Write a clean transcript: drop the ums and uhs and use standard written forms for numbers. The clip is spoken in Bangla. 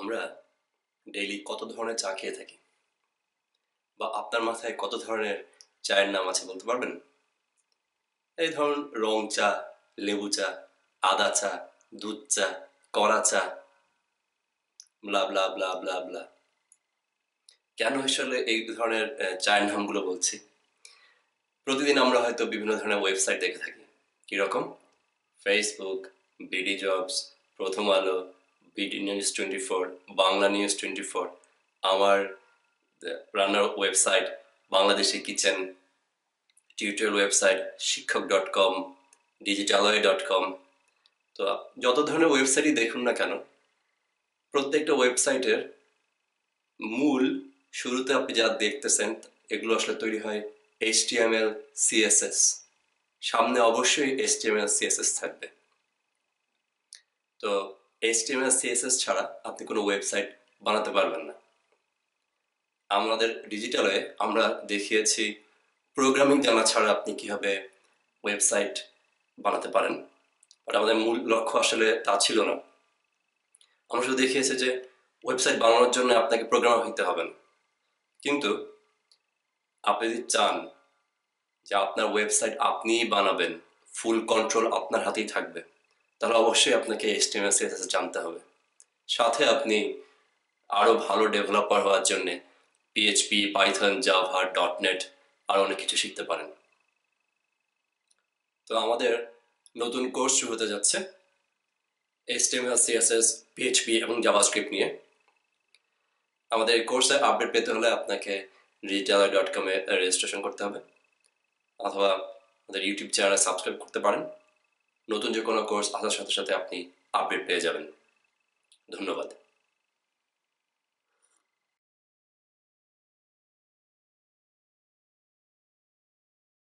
আমরা ডেইলি কত ধরনের চা খেয়ে থাকি, বা আপনার মাথায় কত ধরনের চায়ের নাম আছে বলতে পারবেন? এই ধরুন রং চা, লেবু চা, আদা চা, দুধ চা, কড়া চা, ব্লা ব্লা ব্লা ব্লা ব্লা। কেন আসলে এই ধরনের চায়ের নামগুলো বলছি? প্রতিদিন আমরা হয়তো বিভিন্ন ধরনের ওয়েবসাইট দেখে থাকি। কিরকম? ফেসবুক, বিডি জবস, প্রথম আলো, বিডি নিউজ 24, বাংলা নিউজ 24, আমার রান্নার website Bangladeshi kitchen, tutorial website শিক্ষক.com, ডিজিটালয়.com। তো যত ধরনের ওয়েবসাইটই দেখুন না কেন, প্রত্যেকটা ওয়েবসাইটের মূল শুরুতে আপনি যা দেখতেছেন এগুলো আসলে তৈরি হয় HTML, CSS। সামনে অবশ্যই HTML, CSS থাকবে। তো HTML, CSS ছাড়া আপনি কোনো ওয়েবসাইট বানাতে পারবেন না। আমাদের ডিজিটালে আমরা দেখিয়েছি প্রোগ্রামিং জানা ছাড়া আপনি কিভাবে ওয়েবসাইট বানাতে পারেন, বাট আমাদের মূল লক্ষ্য আসলে তা ছিল না। আমরা শুধু দেখিয়েছি যে ওয়েবসাইট বানানোর জন্য আপনাকে প্রোগ্রামার হইতে হবে না, কিন্তু আপনি যদি চান যে আপনার ওয়েবসাইট আপনিই বানাবেন, ফুল কন্ট্রোল আপনার হাতেই থাকবে, তাহলে অবশ্যই আপনাকে HTML, CSS জানতে হবে। সাথে আপনি আরো ভালো ডেভেলপার হওয়ার জন্য PHP, পাইথন, জাভা, .NET আরো অনেক কিছু শিখতে পারেন। তো আমাদের নতুন কোর্স শুরু হতে যাচ্ছে HTML, CSS, PHP এবং জাভাস্ক্রিপ্ট নিয়ে। আমাদের এই কোর্সে আপডেট পেতে হলে আপনাকে digitalai.com এ রেজিস্ট্রেশন করতে হবে, অথবা আমাদের ইউটিউব চ্যানেলে সাবস্ক্রাইব করতে পারেন। নতুন যে কোনো কোর্স আসার সাথে সাথে আপনি আপডেট পেয়ে যাবেন। ধন্যবাদ।